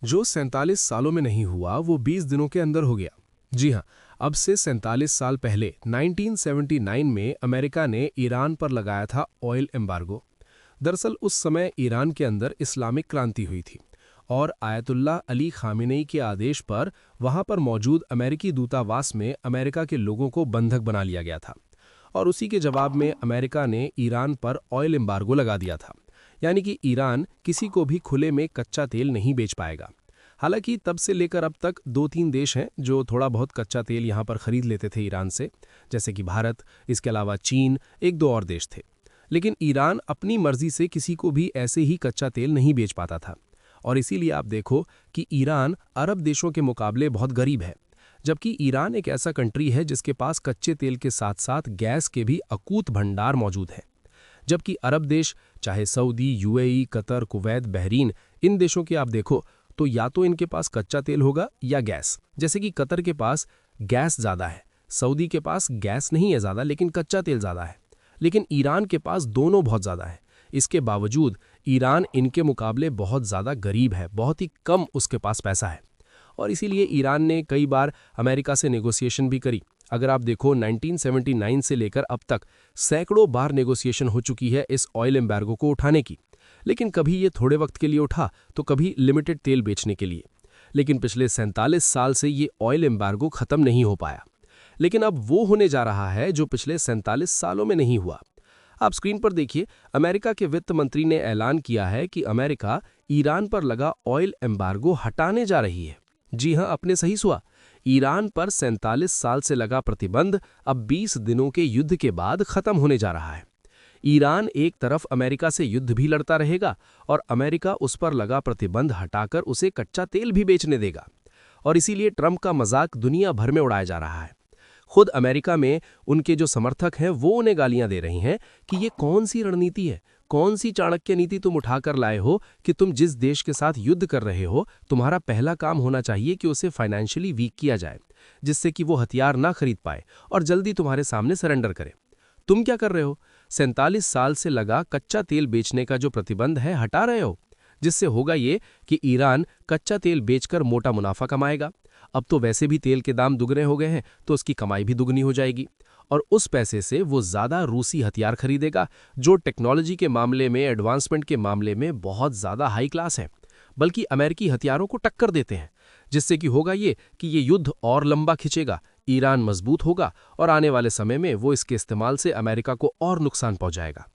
जो 47 सालों में नहीं हुआ वो 20 दिनों के अंदर हो गया। जी हाँ, अब से 47 साल पहले 1979 में अमेरिका ने ईरान पर लगाया था ऑयल एम्बार्गो। दरअसल उस समय ईरान के अंदर इस्लामिक क्रांति हुई थी और आयतुल्लाह अली खामेनेई के आदेश पर वहां पर मौजूद अमेरिकी दूतावास में अमेरिका के लोगों को बंधक बना लिया गया था। और उसी के जवाब में अमेरिका ने ईरान पर ऑयल एम्बार्गो लगा दिया था, यानी कि ईरान किसी को भी खुले में कच्चा तेल नहीं बेच पाएगा। हालांकि तब से लेकर अब तक 2-3 देश हैं जो थोड़ा बहुत कच्चा तेल यहाँ पर खरीद लेते थे ईरान से, जैसे कि भारत, इसके अलावा चीन, 1-2 और देश थे। लेकिन ईरान अपनी मर्जी से किसी को भी ऐसे ही कच्चा तेल नहीं बेच पाता था। और इसीलिए आप देखो कि ईरान अरब देशों के मुकाबले बहुत गरीब है, जबकि ईरान एक ऐसा कंट्री है जिसके पास कच्चे तेल के साथ साथ गैस के भी अकूत भंडार मौजूद हैं। जबकि अरब देश, चाहे Saudi, UAE, Qatar, Kuwait, Bahrain, इन देशों के आप देखो तो या तो इनके पास कच्चा तेल होगा या गैस। जैसे कि कतर के पास गैस ज़्यादा है, सऊदी के पास गैस नहीं है ज़्यादा लेकिन कच्चा तेल ज़्यादा है। लेकिन ईरान के पास दोनों बहुत ज़्यादा है। इसके बावजूद ईरान इनके मुकाबले बहुत ज़्यादा गरीब है, बहुत ही कम उसके पास पैसा है। और इसीलिए ईरान ने कई बार अमेरिका से नेगोशिएशन भी करी। अगर आप देखो 1979 से लेकर अब तक सैकड़ों बार नेगोशिएशन हो चुकी है इस ऑयल एम्बार्गो को उठाने की। लेकिन कभी ये थोड़े वक्त के लिए उठा तो कभी लिमिटेड तेल बेचने के लिए। लेकिन पिछले 47 साल से ये ऑयल एम्बार्गो खत्म नहीं हो पाया। लेकिन अब वो होने जा रहा है जो पिछले 47 सालों में नहीं हुआ। आप स्क्रीन पर देखिए, अमेरिका के वित्त मंत्री ने ऐलान किया है कि अमेरिका ईरान पर लगा ऑयल एम्बार्गो हटाने जा रही है। जी हां, आपने सही सुना। ईरान पर 47 साल से लगा प्रतिबंध अब 20 दिनों के युद्ध के बाद खत्म होने जा रहा है। ईरान एक तरफ अमेरिका से युद्ध भी लड़ता रहेगा और अमेरिका उस पर लगा प्रतिबंध हटाकर उसे कच्चा तेल भी बेचने देगा। और इसीलिए ट्रंप का मजाक दुनिया भर में उड़ाया जा रहा है। खुद अमेरिका में उनके जो समर्थक हैं वो उन्हें गालियां दे रही हैं कि ये कौन सी रणनीति है, कौन सी चाणक्य नीति तुम उठाकर लाए हो कि तुम जिस देश के साथ युद्ध कर रहे हो, तुम्हारा पहला काम होना चाहिए कि उसे फाइनेंशियली वीक किया जाए, जिससे कि वो हथियार ना खरीद पाए और जल्दी तुम्हारे सामने सरेंडर करे। तुम क्या कर रहे हो? 47 साल से लगा कच्चा तेल बेचने का जो प्रतिबंध है हटा रहे हो, जिससे होगा ये कि ईरान कच्चा तेल बेचकर मोटा मुनाफा कमाएगा। अब तो वैसे भी तेल के दाम दुगने हो गए हैं तो उसकी कमाई भी दुगनी हो जाएगी। और उस पैसे से वो ज़्यादा रूसी हथियार खरीदेगा जो टेक्नोलॉजी के मामले में, एडवांसमेंट के मामले में बहुत ज़्यादा हाई क्लास है, बल्कि अमेरिकी हथियारों को टक्कर देते हैं। जिससे कि होगा ये कि ये युद्ध और लंबा खिंचेगा, ईरान मजबूत होगा और आने वाले समय में वो इसके इस्तेमाल से अमेरिका को और नुकसान पहुंचाएगा।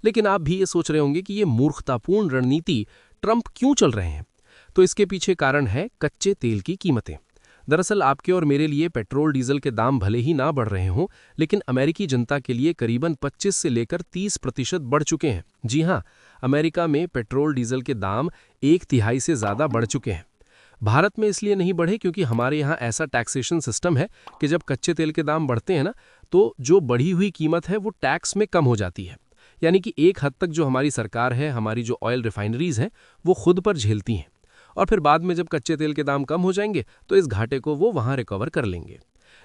लेकिन आप भी ये सोच रहे होंगे कि ये मूर्खतापूर्ण रणनीति ट्रंप क्यों चल रहे हैं? तो इसके पीछे कारण है कच्चे तेल की कीमतें। दरअसल आपके और मेरे लिए पेट्रोल डीजल के दाम भले ही ना बढ़ रहे हों, लेकिन अमेरिकी जनता के लिए करीबन 25 से लेकर 30% बढ़ चुके हैं। जी हां, अमेरिका में पेट्रोल डीजल के दाम 1/3 से ज़्यादा बढ़ चुके हैं। भारत में इसलिए नहीं बढ़े क्योंकि हमारे यहाँ ऐसा टैक्सेशन सिस्टम है कि जब कच्चे तेल के दाम बढ़ते हैं ना, तो जो बढ़ी हुई कीमत है वो टैक्स में कम हो जाती है। यानी कि एक हद तक जो हमारी सरकार है, हमारी जो ऑयल रिफाइनरीज हैं, वो खुद पर झेलती हैं। और फिर बाद में जब कच्चे तेल के दाम कम हो जाएंगे तो इस घाटे को वो वहां रिकवर कर लेंगे।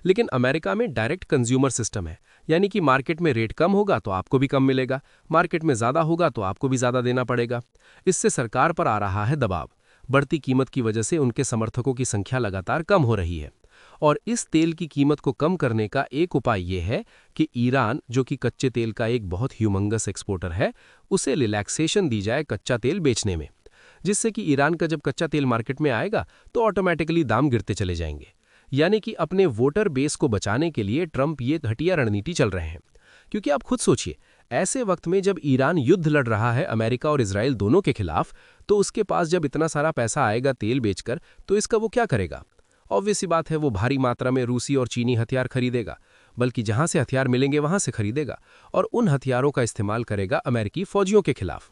लेकिन अमेरिका में डायरेक्ट कंज्यूमर सिस्टम है, यानी कि मार्केट में रेट कम होगा तो आपको भी कम मिलेगा, मार्केट में ज़्यादा होगा तो आपको भी ज़्यादा देना पड़ेगा। इससे सरकार पर आ रहा है दबाव। बढ़ती कीमत की वजह से उनके समर्थकों की संख्या लगातार कम हो रही है। और इस तेल की कीमत को कम करने का एक उपाय ये है कि ईरान, जो कि कच्चे तेल का एक बहुत ह्यूमंगस एक्सपोर्टर है, उसे रिलैक्सेशन दी जाए कच्चा तेल बेचने में, जिससे कि ईरान का जब कच्चा तेल मार्केट में आएगा तो ऑटोमेटिकली दाम गिरते चले जाएंगे। यानी कि अपने वोटर बेस को बचाने के लिए ट्रंप ये घटिया रणनीति चल रहे हैं। क्योंकि आप खुद सोचिए, ऐसे वक्त में जब ईरान युद्ध लड़ रहा है अमेरिका और इजराइल दोनों के खिलाफ, तो उसके पास जब इतना सारा पैसा आएगा तेल बेचकर, तो इसका वो क्या करेगा? ऑब्वियस सी बात है, वो भारी मात्रा में रूसी और चीनी हथियार खरीदेगा, बल्कि जहां से हथियार मिलेंगे वहां से खरीदेगा और उन हथियारों का इस्तेमाल करेगा अमेरिकी फौजियों के खिलाफ।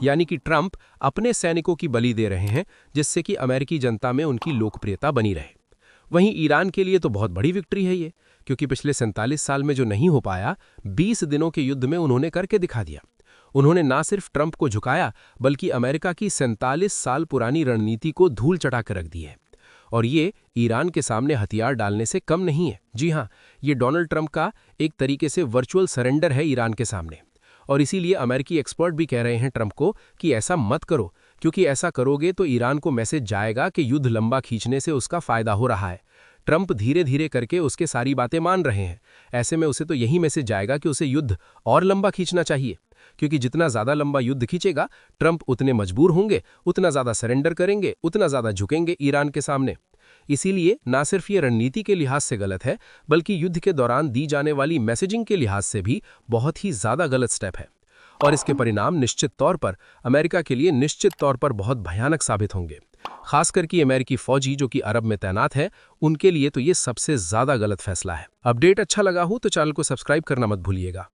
यानी कि ट्रंप अपने सैनिकों की बलि दे रहे हैं, जिससे कि अमेरिकी जनता में उनकी लोकप्रियता बनी रहे। वहीं ईरान के लिए तो बहुत बड़ी विक्ट्री है ये, क्योंकि पिछले 47 साल में जो नहीं हो पाया, 20 दिनों के युद्ध में उन्होंने करके दिखा दिया। उन्होंने ना सिर्फ ट्रंप को झुकाया, बल्कि अमेरिका की 47 साल पुरानी रणनीति को धूल चटा कर रख दी है। और ये ईरान के सामने हथियार डालने से कम नहीं है। जी हाँ, ये डोनाल्ड ट्रंप का एक तरीके से वर्चुअल सरेंडर है ईरान के सामने। और इसीलिए अमेरिकी एक्सपर्ट भी कह रहे हैं ट्रंप को कि ऐसा मत करो, क्योंकि ऐसा करोगे तो ईरान को मैसेज जाएगा कि युद्ध लंबा खींचने से उसका फायदा हो रहा है। ट्रंप धीरे धीरे करके उसके सारी बातें मान रहे हैं। ऐसे में उसे तो यही मैसेज जाएगा कि उसे युद्ध और लंबा खींचना चाहिए, क्योंकि जितना ज्यादा लंबा युद्ध खींचेगा ट्रंप उतने मजबूर होंगे, उतना ज्यादा सरेंडर करेंगे, उतना ज्यादा झुकेंगे ईरान के सामने। इसीलिए ना सिर्फ ये रणनीति के लिहाज से गलत है, बल्कि युद्ध के दौरान दी जाने वाली मैसेजिंग के लिहाज से भी बहुत ही ज्यादा गलत स्टेप है। और इसके परिणाम निश्चित तौर पर अमेरिका के लिए निश्चित तौर पर बहुत भयानक साबित होंगे। खासकर कि अमेरिकी फौजी जो कि अरब में तैनात है, उनके लिए तो ये सबसे ज्यादा गलत फैसला है। अपडेट अच्छा लगा हो तो चैनल को सब्सक्राइब करना मत भूलिएगा।